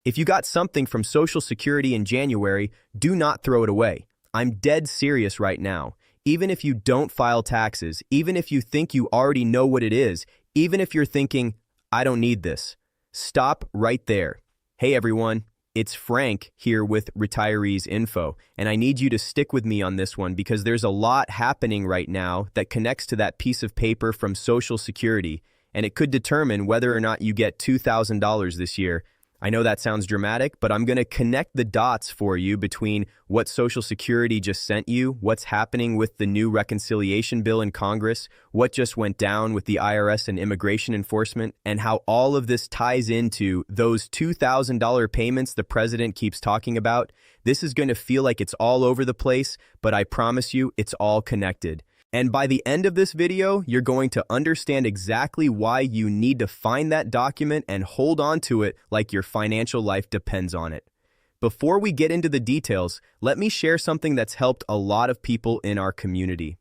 If you got something from Social Security in January, do not throw it away. I'm dead serious right now. Even if you don't file taxes, even if you think you already know what it is, even if you're thinking, I don't need this, stop right there. Hey everyone, it's Frank here with Retirees Info, and I need you to stick with me on this one because there's a lot happening right now that connects to that piece of paper from Social Security, and it could determine whether or not you get $2,000 this year. I know that sounds dramatic, but I'm going to connect the dots for you between what Social Security just sent you, what's happening with the new reconciliation bill in Congress, what just went down with the IRS and immigration enforcement, and how all of this ties into those $2,000 payments the president keeps talking about. This is going to feel like it's all over the place, but I promise you it's all connected. And by the end of this video, you're going to understand exactly why you need to find that document and hold on to it like your financial life depends on it. Before we get into the details, let me share something that's helped a lot of people in our community.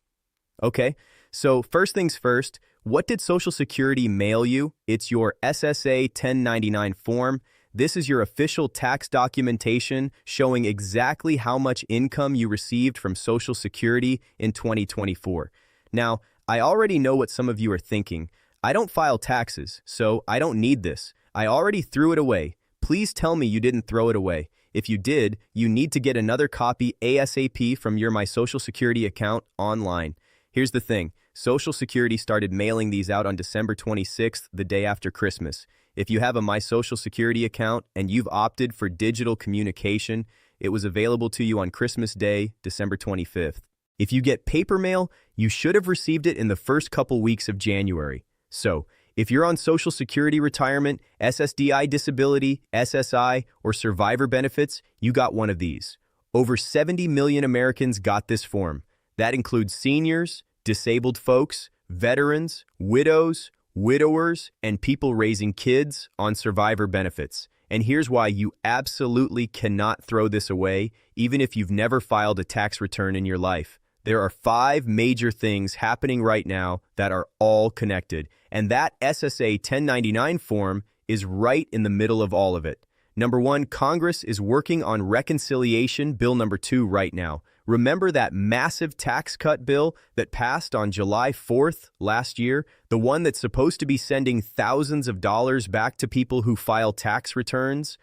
Okay, so first things first, what did Social Security mail you? It's your SSA 1099 form. This is your official tax documentation showing exactly how much income you received from Social Security in 2024. Now, I already know what some of you are thinking. I don't file taxes, so I don't need this. I already threw it away. Please tell me you didn't throw it away. If you did, you need to get another copy ASAP from your My Social Security account online. Here's the thing. Social Security started mailing these out on December 26th, the day after Christmas. If you have a My Social Security account and you've opted for digital communication, it was available to you on Christmas Day, December 25th. If you get paper mail, you should have received it in the first couple weeks of January. So, if you're on Social Security retirement, SSDI disability, SSI, or survivor benefits, you got one of these. Over 70 million Americans got this form. That includes seniors, disabled folks, veterans, widows, widowers, and people raising kids on survivor benefits. And here's why you absolutely cannot throw this away, even if you've never filed a tax return in your life. There are 5 major things happening right now that are all connected, and that SSA 1099 form is right in the middle of all of it. Number 1, Congress is working on reconciliation bill number 2 right now. Remember that massive tax cut bill that passed on July 4th last year? The one that's supposed to be sending thousands of dollars back to people who file tax returns?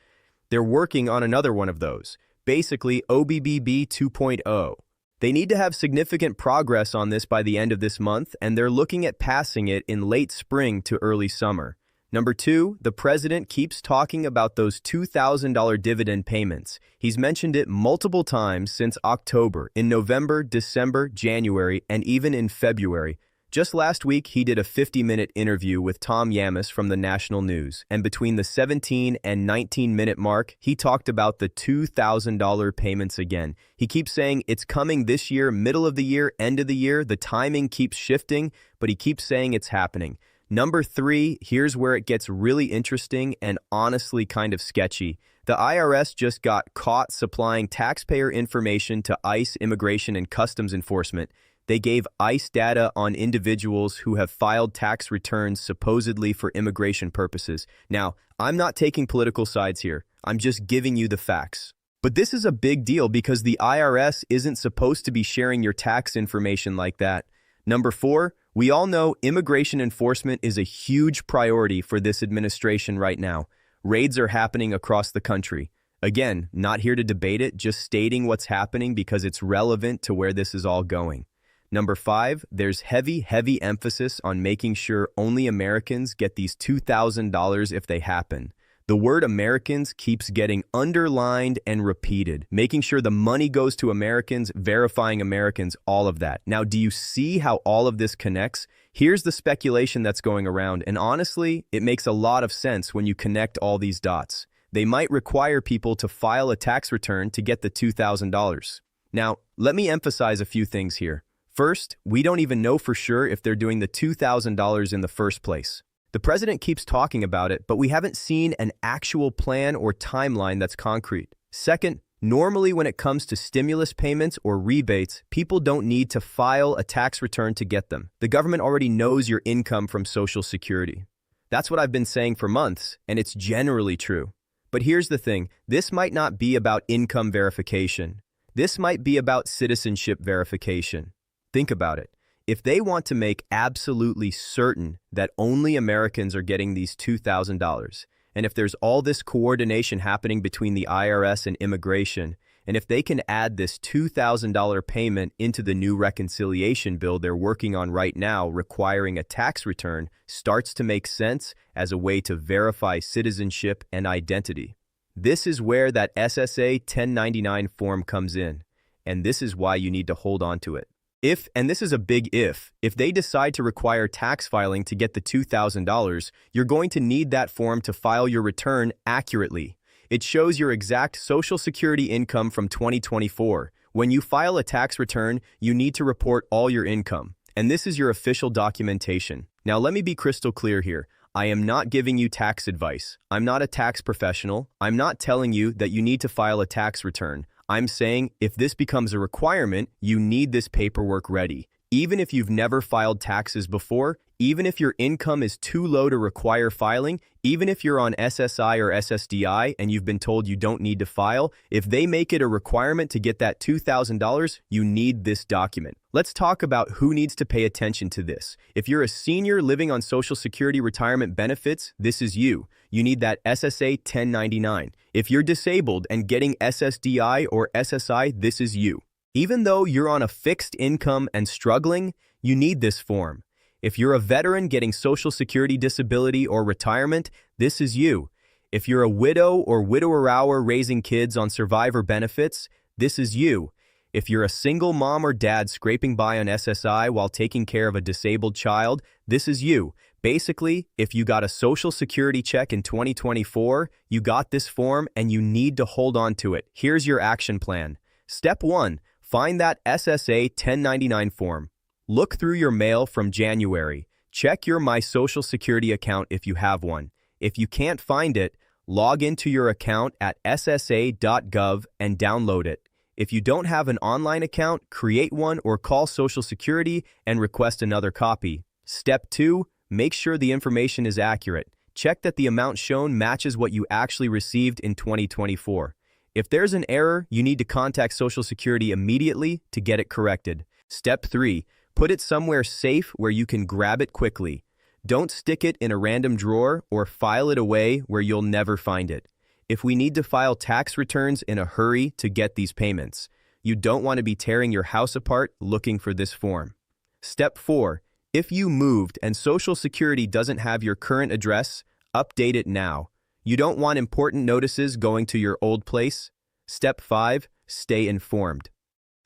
They're working on another one of those, basically OBBB 2.0. They need to have significant progress on this by the end of this month, and they're looking at passing it in late spring to early summer. Number 2, the president keeps talking about those $2,000 dividend payments. He's mentioned it multiple times since October, in November, December, January, and even in February. Just last week, he did a 50-minute interview with Tom Yamas from the National News, and between the 17 and 19-minute mark, he talked about the $2,000 payments again. He keeps saying it's coming this year, middle of the year, end of the year. The timing keeps shifting, but he keeps saying it's happening. Number 3, here's where it gets really interesting and honestly kind of sketchy. The IRS just got caught supplying taxpayer information to ICE Immigration and Customs Enforcement. They gave ICE data on individuals who have filed tax returns supposedly for immigration purposes. Now, I'm not taking political sides here. I'm just giving you the facts. But this is a big deal because the IRS isn't supposed to be sharing your tax information like that. Number 4, we all know immigration enforcement is a huge priority for this administration right now. Raids are happening across the country. Again, not here to debate it, just stating what's happening because it's relevant to where this is all going. Number 5, there's heavy emphasis on making sure only Americans get these $2,000 if they happen. The word Americans keeps getting underlined and repeated, making sure the money goes to Americans, verifying Americans, all of that. Now, do you see how all of this connects? Here's the speculation that's going around, and honestly, it makes a lot of sense when you connect all these dots. They might require people to file a tax return to get the $2,000. Now, let me emphasize a few things here. First, we don't even know for sure if they're doing the $2,000 in the first place. The president keeps talking about it, but we haven't seen an actual plan or timeline that's concrete. Second, normally when it comes to stimulus payments or rebates, people don't need to file a tax return to get them. The government already knows your income from Social Security. That's what I've been saying for months, and it's generally true. But here's the thing, this might not be about income verification. This might be about citizenship verification. Think about it. If they want to make absolutely certain that only Americans are getting these $2,000, and if there's all this coordination happening between the IRS and immigration, and if they can add this $2,000 payment into the new reconciliation bill they're working on right now, requiring a tax return, starts to make sense as a way to verify citizenship and identity. This is where that SSA 1099 form comes in, and this is why you need to hold on to it. If, and this is a big if they decide to require tax filing to get the $2,000, you're going to need that form to file your return accurately. It shows your exact Social Security income from 2024. When you file a tax return, you need to report all your income, and this is your official documentation. Now, let me be crystal clear here. I am not giving you tax advice. I'm not a tax professional. I'm not telling you that you need to file a tax return. I'm saying if this becomes a requirement, you need this paperwork ready. Even if you've never filed taxes before, even if your income is too low to require filing, even if you're on SSI or SSDI and you've been told you don't need to file, if they make it a requirement to get that $2,000, you need this document. Let's talk about who needs to pay attention to this. If you're a senior living on Social Security retirement benefits, this is you. You need that SSA 1099. If you're disabled and getting SSDI or SSI, this is you. Even though you're on a fixed income and struggling, you need this form. If you're a veteran getting Social Security disability or retirement, this is you. If you're a widow or widower raising kids on survivor benefits, this is you. If you're a single mom or dad scraping by on SSI while taking care of a disabled child, this is you. Basically, if you got a Social Security check in 2024, you got this form and you need to hold on to it. Here's your action plan. Step 1. Find that SSA 1099 form. Look through your mail from January. Check your My Social Security account if you have one. If you can't find it, log into your account at ssa.gov and download it. If you don't have an online account, create one or call Social Security and request another copy. Step 2. Make sure the information is accurate. Check that the amount shown matches what you actually received in 2024. If there's an error, you need to contact Social Security immediately to get it corrected. Step 3. Put it somewhere safe where you can grab it quickly. Don't stick it in a random drawer or file it away where you'll never find it. If we need to file tax returns in a hurry to get these payments, you don't want to be tearing your house apart looking for this form. Step 4. If you moved and Social Security doesn't have your current address, update it now. You don't want important notices going to your old place. Step 5. Stay informed.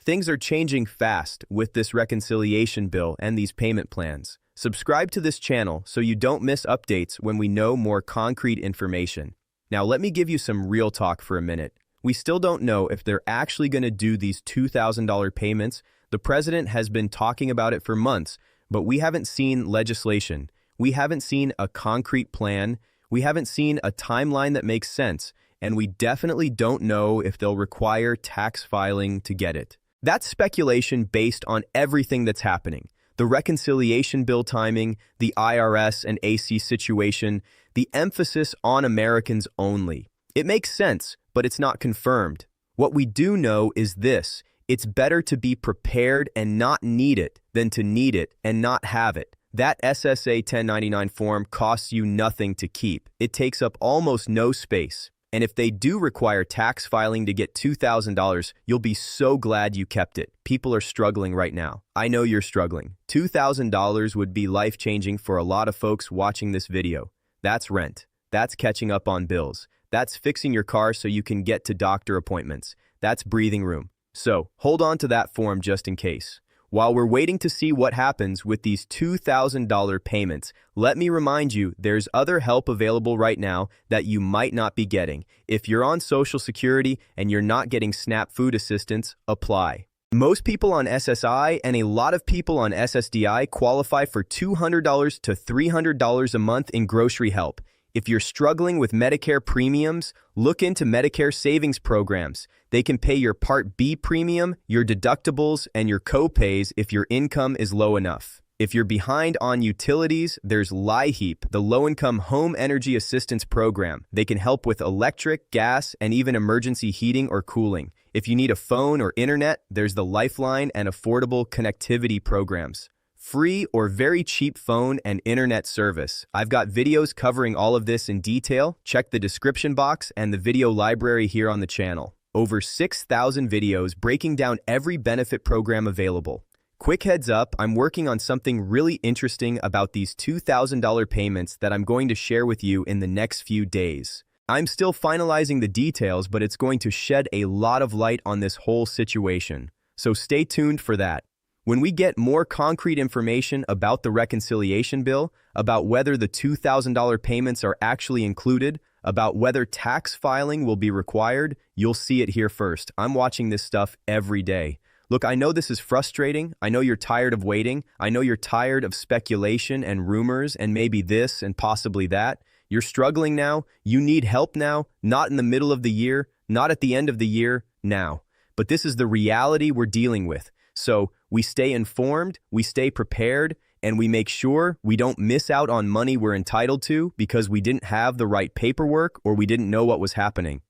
Things are changing fast with this reconciliation bill and these payment plans. Subscribe to this channel so you don't miss updates when we know more concrete information. Now let me give you some real talk for a minute. We still don't know if they're actually going to do these $2,000 payments. The president has been talking about it for months, but we haven't seen legislation. We haven't seen a concrete plan. We haven't seen a timeline that makes sense, and we definitely don't know if they'll require tax filing to get it. That's speculation based on everything that's happening. The reconciliation bill timing, the IRS and AC situation, the emphasis on Americans only. It makes sense, but it's not confirmed. What we do know is this: it's better to be prepared and not need it than to need it and not have it. That SSA 1099 form costs you nothing to keep. It takes up almost no space. And if they do require tax filing to get $2,000, you'll be so glad you kept it. People are struggling right now. I know you're struggling. $2,000 would be life-changing for a lot of folks watching this video. That's rent. That's catching up on bills. That's fixing your car so you can get to doctor appointments. That's breathing room. So hold on to that form just in case. While we're waiting to see what happens with these $2,000 payments, let me remind you there's other help available right now that you might not be getting. If you're on Social Security and you're not getting SNAP food assistance, apply. Most people on SSI and a lot of people on SSDI qualify for $200 to $300 a month in grocery help. If you're struggling with Medicare premiums, look into Medicare savings programs. They can pay your Part B premium, your deductibles, and your co-pays if your income is low enough. If you're behind on utilities, there's LIHEAP, the Low-Income Home Energy Assistance Program. They can help with electric, gas, and even emergency heating or cooling. If you need a phone or internet, there's the Lifeline and affordable connectivity programs. Free or very cheap phone and internet service. I've got videos covering all of this in detail. Check the description box and the video library here on the channel. Over 6,000 videos breaking down every benefit program available. Quick heads up, I'm working on something really interesting about these $2,000 payments that I'm going to share with you in the next few days. I'm still finalizing the details, but it's going to shed a lot of light on this whole situation. So stay tuned for that. When we get more concrete information about the reconciliation bill, about whether the $2,000 payments are actually included, about whether tax filing will be required, you'll see it here first. I'm watching this stuff every day. Look, I know this is frustrating. I know you're tired of waiting. I know you're tired of speculation and rumors and maybe this and possibly that. You're struggling now. You need help now, not in the middle of the year, not at the end of the year, now. But this is the reality we're dealing with. So we stay informed, we stay prepared, and we make sure we don't miss out on money we're entitled to because we didn't have the right paperwork or we didn't know what was happening.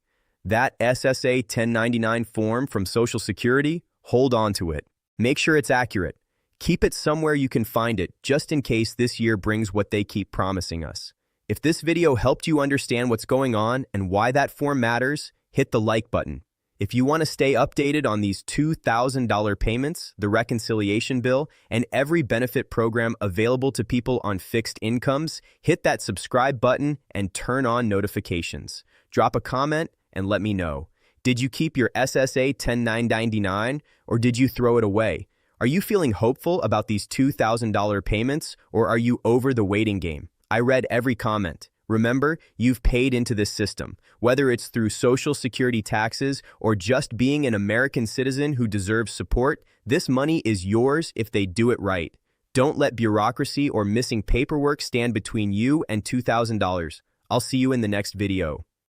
That SSA 1099 form from Social Security, hold on to it. Make sure it's accurate. Keep it somewhere you can find it, just in case this year brings what they keep promising us. If this video helped you understand what's going on and why that form matters, hit the like button. If you want to stay updated on these $2,000 payments, the reconciliation bill, and every benefit program available to people on fixed incomes, hit that subscribe button and turn on notifications. Drop a comment and let me know. Did you keep your SSA 10999 or did you throw it away? Are you feeling hopeful about these $2,000 payments or are you over the waiting game? I read every comment. Remember, you've paid into this system, whether it's through Social Security taxes or just being an American citizen who deserves support. This money is yours if they do it right. Don't let bureaucracy or missing paperwork stand between you and $2,000. I'll see you in the next video.